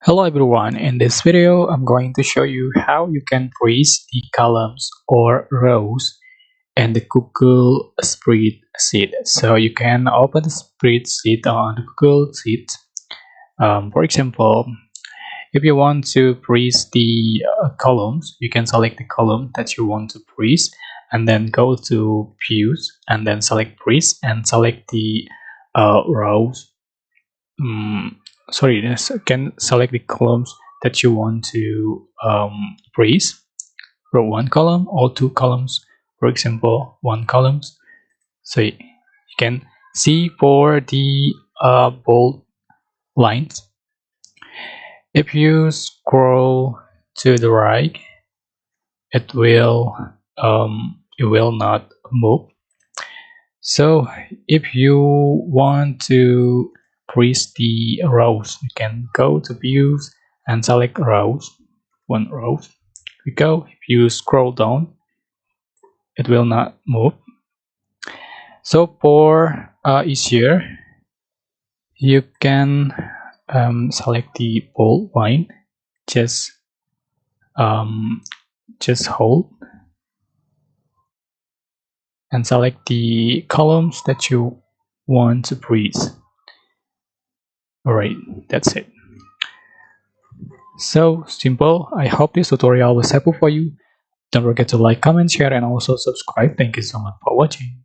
Hello everyone, in this video I'm going to show you how you can freeze the columns or rows in the Google spreadsheet. So you can open the spreadsheet on the Google Sheet. For example, if you want to freeze the columns, you can select the column that you want to freeze and then go to views and then select freeze and select the rows. Sorry, yes, can select the columns that you want to freeze. Row one column or two columns, for example, one columns. So you can see for the bold lines. If you scroll to the right, it will not move. So if you want to freeze the rows, you can go to views and select rows, one row. Here we go. If you scroll down, it will not move. So for easier, you can select the bold line. Just just hold and select the columns that you want to freeze. Alright, that's it. So simple. I hope this tutorial was helpful for you. Don't forget to like, comment, share, and also subscribe. Thank you so much for watching.